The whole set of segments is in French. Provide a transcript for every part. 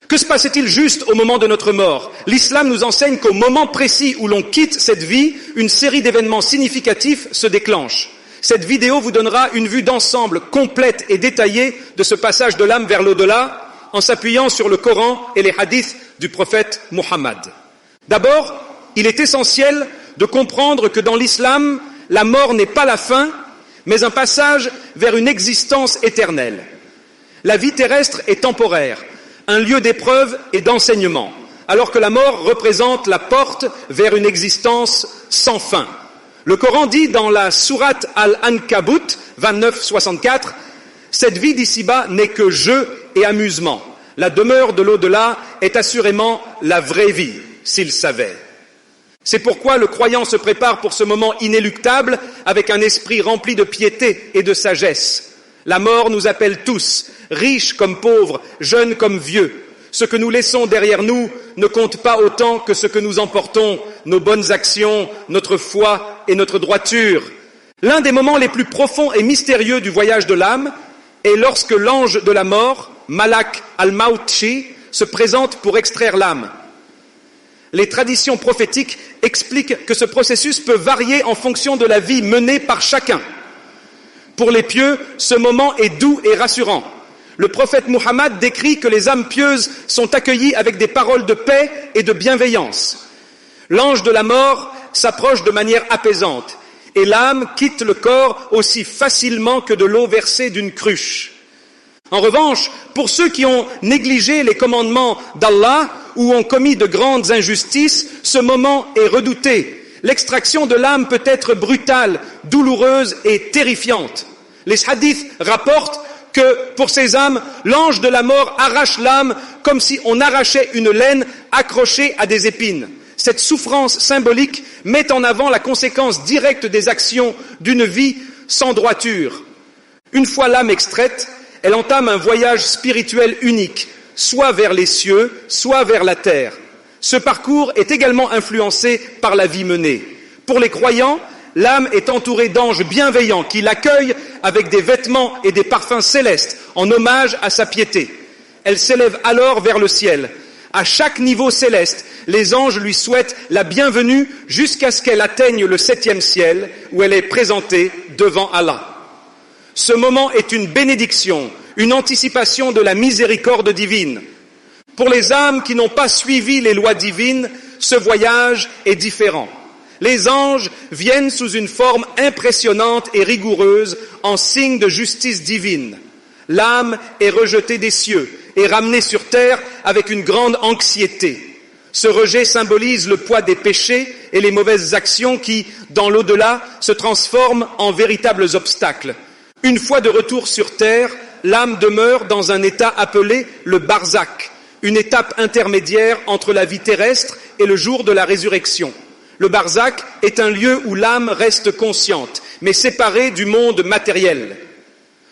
Que se passait-il juste au moment de notre mort? L'islam nous enseigne qu'au moment précis où l'on quitte cette vie, une série d'événements significatifs se déclenche. Cette vidéo vous donnera une vue d'ensemble complète et détaillée de ce passage de l'âme vers l'au-delà en s'appuyant sur le Coran et les hadiths du prophète Muhammad. D'abord, il est essentiel de comprendre que dans l'islam, la mort n'est pas la fin, mais un passage vers une existence éternelle. La vie terrestre est temporaire, un lieu d'épreuve et d'enseignement, alors que la mort représente la porte vers une existence sans fin. Le Coran dit dans la sourate Al-Ankabut 29-64, « Cette vie d'ici-bas n'est que jeu et amusement. La demeure de l'au-delà est assurément la vraie vie, s'il savait. » C'est pourquoi le croyant se prépare pour ce moment inéluctable avec un esprit rempli de piété et de sagesse. La mort nous appelle tous, riches comme pauvres, jeunes comme vieux. Ce que nous laissons derrière nous ne compte pas autant que ce que nous emportons, nos bonnes actions, notre foi et notre droiture. L'un des moments les plus profonds et mystérieux du voyage de l'âme est lorsque l'ange de la mort, Malak al-Mautchi, se présente pour extraire l'âme. Les traditions prophétiques expliquent que ce processus peut varier en fonction de la vie menée par chacun. Pour les pieux, ce moment est doux et rassurant. Le prophète Muhammad décrit que les âmes pieuses sont accueillies avec des paroles de paix et de bienveillance. L'ange de la mort s'approche de manière apaisante et l'âme quitte le corps aussi facilement que de l'eau versée d'une cruche. En revanche, pour ceux qui ont négligé les commandements d'Allah ou ont commis de grandes injustices, ce moment est redouté. L'extraction de l'âme peut être brutale, douloureuse et terrifiante. Les hadiths rapportent que pour ces âmes, l'ange de la mort arrache l'âme comme si on arrachait une laine accrochée à des épines. Cette souffrance symbolique met en avant la conséquence directe des actions d'une vie sans droiture. Une fois l'âme extraite, elle entame un voyage spirituel unique, soit vers les cieux, soit vers la terre. Ce parcours est également influencé par la vie menée. Pour les croyants, l'âme est entourée d'anges bienveillants qui l'accueillent avec des vêtements et des parfums célestes en hommage à sa piété. Elle s'élève alors vers le ciel. À chaque niveau céleste, les anges lui souhaitent la bienvenue jusqu'à ce qu'elle atteigne le 7e ciel où elle est présentée devant Allah. Ce moment est une bénédiction, une anticipation de la miséricorde divine. Pour les âmes qui n'ont pas suivi les lois divines, ce voyage est différent. Les anges viennent sous une forme impressionnante et rigoureuse en signe de justice divine. L'âme est rejetée des cieux et ramenée sur terre avec une grande anxiété. Ce rejet symbolise le poids des péchés et les mauvaises actions qui, dans l'au-delà, se transforment en véritables obstacles. Une fois de retour sur terre, l'âme demeure dans un état appelé le barzakh, une étape intermédiaire entre la vie terrestre et le jour de la résurrection. Le barzakh est un lieu où l'âme reste consciente, mais séparée du monde matériel.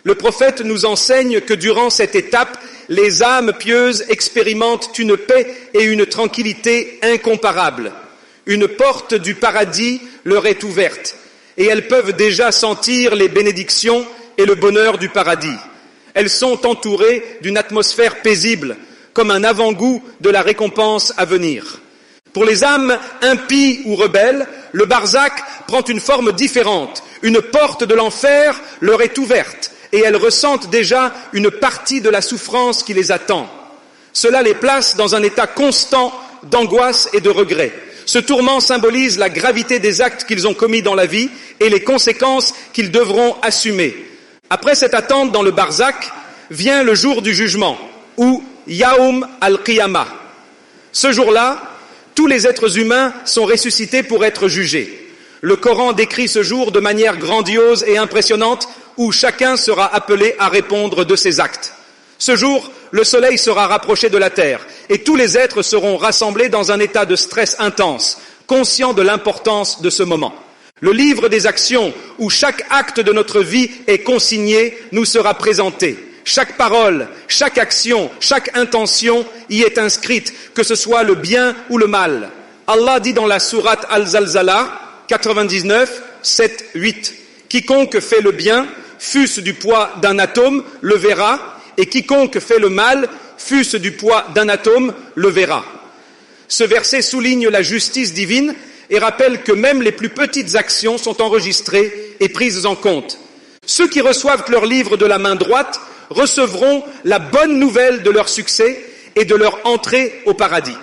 Le prophète nous enseigne que durant cette étape, les âmes pieuses expérimentent une paix et une tranquillité incomparables. Une porte du paradis leur est ouverte, et elles peuvent déjà sentir les bénédictions et le bonheur du paradis. Elles sont entourées d'une atmosphère paisible, comme un avant-goût de la récompense à venir. Pour les âmes impies ou rebelles, le barzakh prend une forme différente. Une porte de l'enfer leur est ouverte et elles ressentent déjà une partie de la souffrance qui les attend. Cela les place dans un état constant d'angoisse et de regret. Ce tourment symbolise la gravité des actes qu'ils ont commis dans la vie et les conséquences qu'ils devront assumer. Après cette attente dans le barzakh, vient le jour du jugement, ou Yaoum al-Qiyamah. Ce jour-là, tous les êtres humains sont ressuscités pour être jugés. Le Coran décrit ce jour de manière grandiose et impressionnante où chacun sera appelé à répondre de ses actes. Ce jour, le soleil sera rapproché de la terre et tous les êtres seront rassemblés dans un état de stress intense, conscients de l'importance de ce moment. Le livre des actions où chaque acte de notre vie est consigné nous sera présenté. Chaque parole, chaque action, chaque intention y est inscrite, que ce soit le bien ou le mal. Allah dit dans la sourate Al-Zalzala 99, 7, 8 « Quiconque fait le bien, fût-ce du poids d'un atome, le verra, et quiconque fait le mal, fût-ce du poids d'un atome, le verra. Ce verset souligne la justice divine et rappelle que même les plus petites actions sont enregistrées et prises en compte. Ceux qui reçoivent leur livre de la main droite recevront la bonne nouvelle de leur succès et de leur entrée au paradis.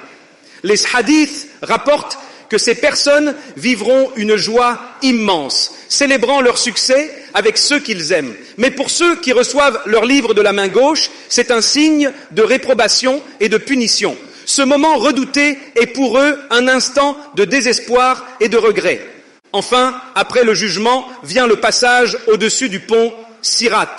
Les hadiths rapportent que ces personnes vivront une joie immense, célébrant leur succès avec ceux qu'ils aiment. Mais pour ceux qui reçoivent leur livre de la main gauche, c'est un signe de réprobation et de punition. Ce moment redouté est pour eux un instant de désespoir et de regret. Enfin, après le jugement, vient le passage au-dessus du pont Sirat,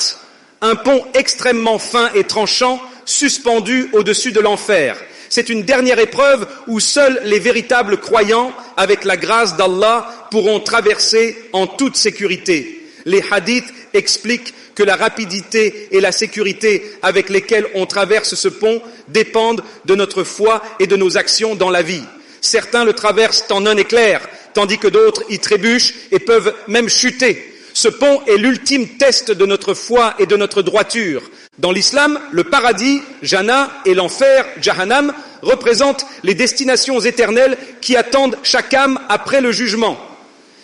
un pont extrêmement fin et tranchant, suspendu au-dessus de l'enfer. C'est une dernière épreuve où seuls les véritables croyants, avec la grâce d'Allah, pourront traverser en toute sécurité. Les hadiths expliquent que la rapidité et la sécurité avec lesquelles on traverse ce pont dépendent de notre foi et de nos actions dans la vie. Certains le traversent en un éclair, tandis que d'autres y trébuchent et peuvent même chuter. Ce pont est l'ultime test de notre foi et de notre droiture. Dans l'islam, le paradis, Jannah, et l'enfer, Jahannam, représentent les destinations éternelles qui attendent chaque âme après le jugement.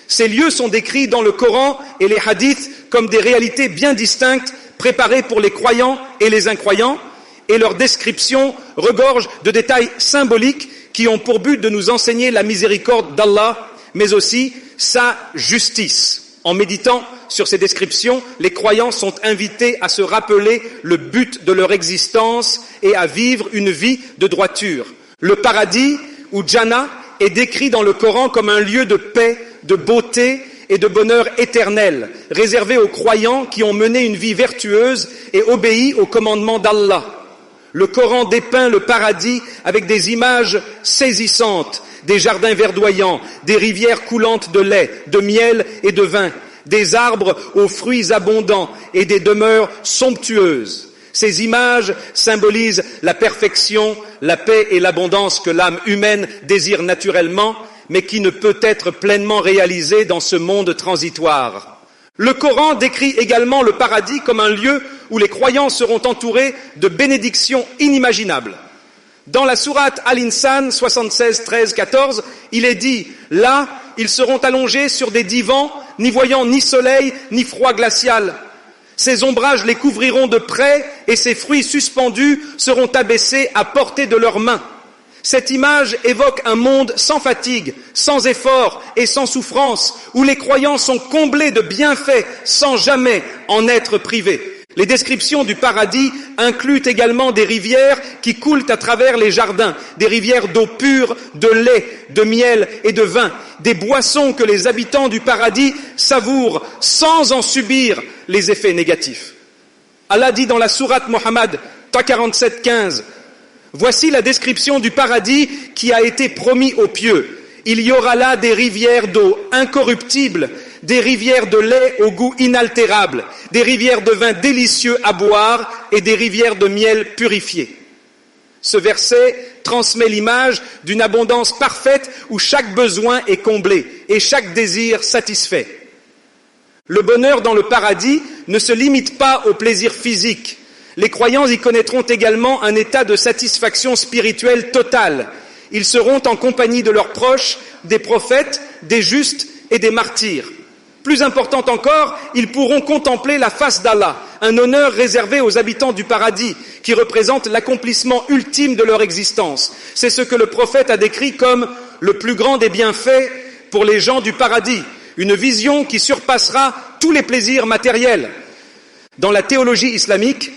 Ces lieux sont décrits dans le Coran et les hadiths comme des réalités bien distinctes, préparées pour les croyants et les incroyants, et leur description regorge de détails symboliques qui ont pour but de nous enseigner la miséricorde d'Allah, mais aussi sa justice. En méditant sur ces descriptions, les croyants sont invités à se rappeler le but de leur existence et à vivre une vie de droiture. Le paradis, ou Jannah, est décrit dans le Coran comme un lieu de paix, de beauté et de bonheur éternel, réservé aux croyants qui ont mené une vie vertueuse et obéi aux commandements d'Allah. Le Coran dépeint le paradis avec des images saisissantes, des jardins verdoyants, des rivières coulantes de lait, de miel et de vin, des arbres aux fruits abondants et des demeures somptueuses. Ces images symbolisent la perfection, la paix et l'abondance que l'âme humaine désire naturellement, mais qui ne peut être pleinement réalisée dans ce monde transitoire. Le Coran décrit également le paradis comme un lieu où les croyants seront entourés de bénédictions inimaginables. Dans la sourate Al-Insan 76, 13, 14, il est dit « Là, ils seront allongés sur des divans, n'y voyant ni soleil, ni froid glacial. Ces ombrages les couvriront de près et ces fruits suspendus seront abaissés à portée de leurs mains. » Cette image évoque un monde sans fatigue, sans effort et sans souffrance, où les croyants sont comblés de bienfaits sans jamais en être privés. Les descriptions du paradis incluent également des rivières qui coulent à travers les jardins, des rivières d'eau pure, de lait, de miel et de vin, des boissons que les habitants du paradis savourent sans en subir les effets négatifs. Allah dit dans la sourate Mohammed 47, 15, « Voici la description du paradis qui a été promis aux pieux. Il y aura là des rivières d'eau incorruptibles, des rivières de lait au goût inaltérable, des rivières de vin délicieux à boire et des rivières de miel purifié. » Ce verset transmet l'image d'une abondance parfaite où chaque besoin est comblé et chaque désir satisfait. Le bonheur dans le paradis ne se limite pas au plaisir physique. Les croyants y connaîtront également un état de satisfaction spirituelle totale. Ils seront en compagnie de leurs proches, des prophètes, des justes et des martyrs. Plus important encore, ils pourront contempler la face d'Allah, un honneur réservé aux habitants du paradis, qui représente l'accomplissement ultime de leur existence. C'est ce que le prophète a décrit comme le plus grand des bienfaits pour les gens du paradis, une vision qui surpassera tous les plaisirs matériels. Dans la théologie islamique,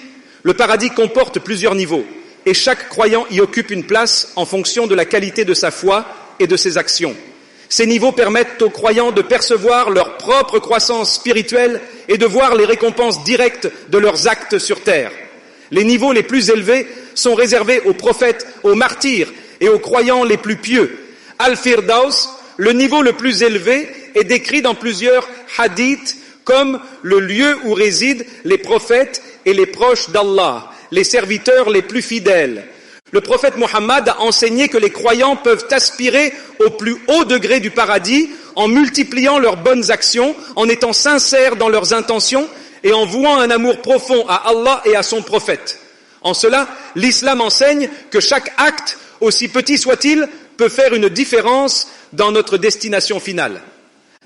le paradis comporte plusieurs niveaux, et chaque croyant y occupe une place en fonction de la qualité de sa foi et de ses actions. Ces niveaux permettent aux croyants de percevoir leur propre croissance spirituelle et de voir les récompenses directes de leurs actes sur terre. Les niveaux les plus élevés sont réservés aux prophètes, aux martyrs et aux croyants les plus pieux. Al-Firdaus, le niveau le plus élevé, est décrit dans plusieurs hadiths comme le lieu où résident les prophètes et les proches d'Allah, les serviteurs les plus fidèles. Le prophète Mohammed a enseigné que les croyants peuvent aspirer au plus haut degré du paradis en multipliant leurs bonnes actions, en étant sincères dans leurs intentions et en vouant un amour profond à Allah et à son prophète. En cela, l'islam enseigne que chaque acte, aussi petit soit-il, peut faire une différence dans notre destination finale.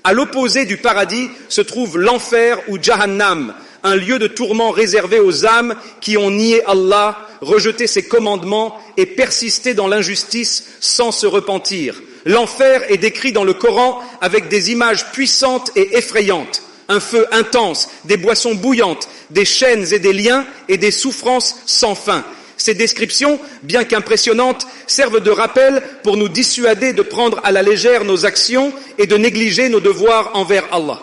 À l'opposé du paradis se trouve l'enfer ou Jahannam, un lieu de tourment réservé aux âmes qui ont nié Allah, rejeté ses commandements et persisté dans l'injustice sans se repentir. L'enfer est décrit dans le Coran avec des images puissantes et effrayantes. Un feu intense, des boissons bouillantes, des chaînes et des liens et des souffrances sans fin. Ces descriptions, bien qu'impressionnantes, servent de rappel pour nous dissuader de prendre à la légère nos actions et de négliger nos devoirs envers Allah.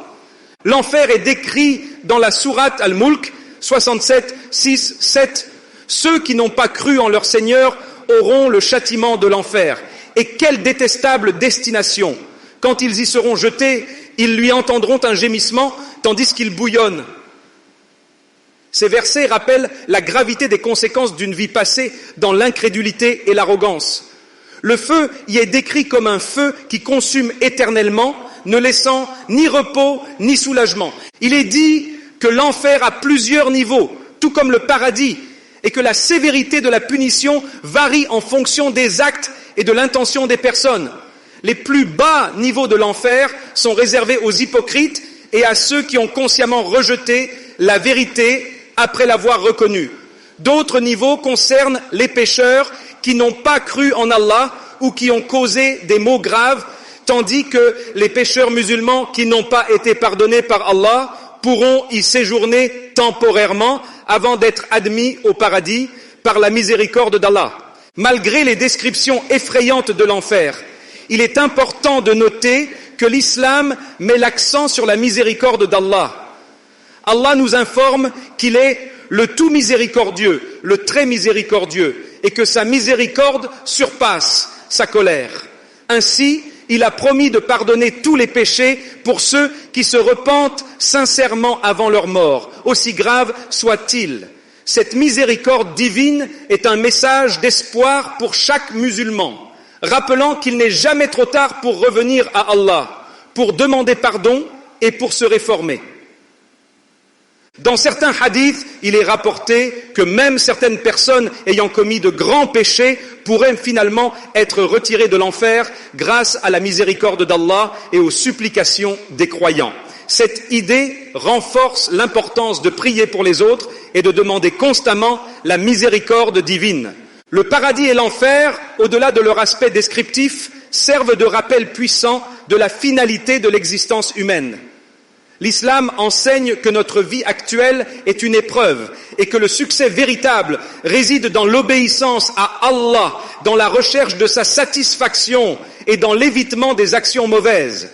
L'enfer est décrit dans la sourate Al-Mulk 67, 6, 7. Ceux qui n'ont pas cru en leur Seigneur auront le châtiment de l'enfer. Et quelle détestable destination! Quand ils y seront jetés, ils lui entendront un gémissement tandis qu'il bouillonne. Ces versets rappellent la gravité des conséquences d'une vie passée dans l'incrédulité et l'arrogance. Le feu y est décrit comme un feu qui consume éternellement, ne laissant ni repos ni soulagement. Il est dit que l'enfer a plusieurs niveaux, tout comme le paradis, et que la sévérité de la punition varie en fonction des actes et de l'intention des personnes. Les plus bas niveaux de l'enfer sont réservés aux hypocrites et à ceux qui ont consciemment rejeté la vérité après l'avoir reconnue. D'autres niveaux concernent les pécheurs qui n'ont pas cru en Allah ou qui ont causé des maux graves, tandis que les pécheurs musulmans qui n'ont pas été pardonnés par Allah pourront y séjourner temporairement avant d'être admis au paradis par la miséricorde d'Allah. Malgré les descriptions effrayantes de l'enfer, il est important de noter que l'islam met l'accent sur la miséricorde d'Allah. Allah nous informe qu'il est le tout miséricordieux, le très miséricordieux, et que sa miséricorde surpasse sa colère. Ainsi, il a promis de pardonner tous les péchés pour ceux qui se repentent sincèrement avant leur mort, aussi grave soit-il. Cette miséricorde divine est un message d'espoir pour chaque musulman, rappelant qu'il n'est jamais trop tard pour revenir à Allah, pour demander pardon et pour se réformer. Dans certains hadiths, il est rapporté que même certaines personnes ayant commis de grands péchés pourraient finalement être retirées de l'enfer grâce à la miséricorde d'Allah et aux supplications des croyants. Cette idée renforce l'importance de prier pour les autres et de demander constamment la miséricorde divine. Le paradis et l'enfer, au-delà de leur aspect descriptif, servent de rappel puissant de la finalité de l'existence humaine. L'islam enseigne que notre vie actuelle est une épreuve et que le succès véritable réside dans l'obéissance à Allah, dans la recherche de sa satisfaction et dans l'évitement des actions mauvaises.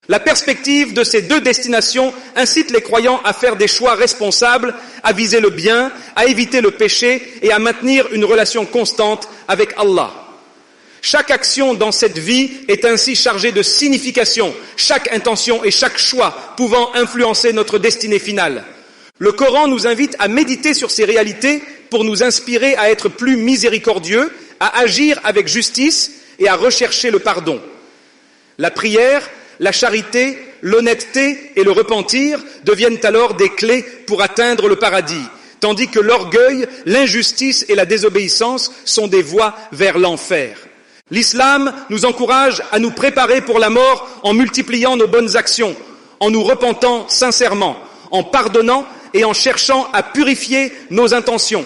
La perspective de ces deux destinations incite les croyants à faire des choix responsables, à viser le bien, à éviter le péché et à maintenir une relation constante avec Allah. Chaque action dans cette vie est ainsi chargée de signification, chaque intention et chaque choix pouvant influencer notre destinée finale. Le Coran nous invite à méditer sur ces réalités pour nous inspirer à être plus miséricordieux, à agir avec justice et à rechercher le pardon. La prière, la charité, l'honnêteté et le repentir deviennent alors des clés pour atteindre le paradis, tandis que l'orgueil, l'injustice et la désobéissance sont des voies vers l'enfer. L'islam nous encourage à nous préparer pour la mort en multipliant nos bonnes actions, en nous repentant sincèrement, en pardonnant et en cherchant à purifier nos intentions.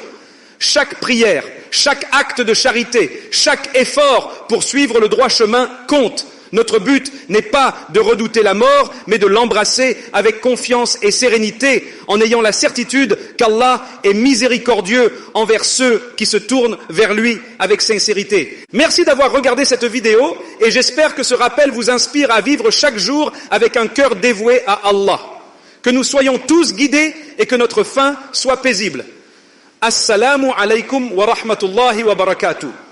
Chaque prière, chaque acte de charité, chaque effort pour suivre le droit chemin compte. Notre but n'est pas de redouter la mort, mais de l'embrasser avec confiance et sérénité, en ayant la certitude qu'Allah est miséricordieux envers ceux qui se tournent vers lui avec sincérité. Merci d'avoir regardé cette vidéo et j'espère que ce rappel vous inspire à vivre chaque jour avec un cœur dévoué à Allah. Que nous soyons tous guidés et que notre fin soit paisible. Assalamu alaikum wa rahmatullahi wa barakatuh.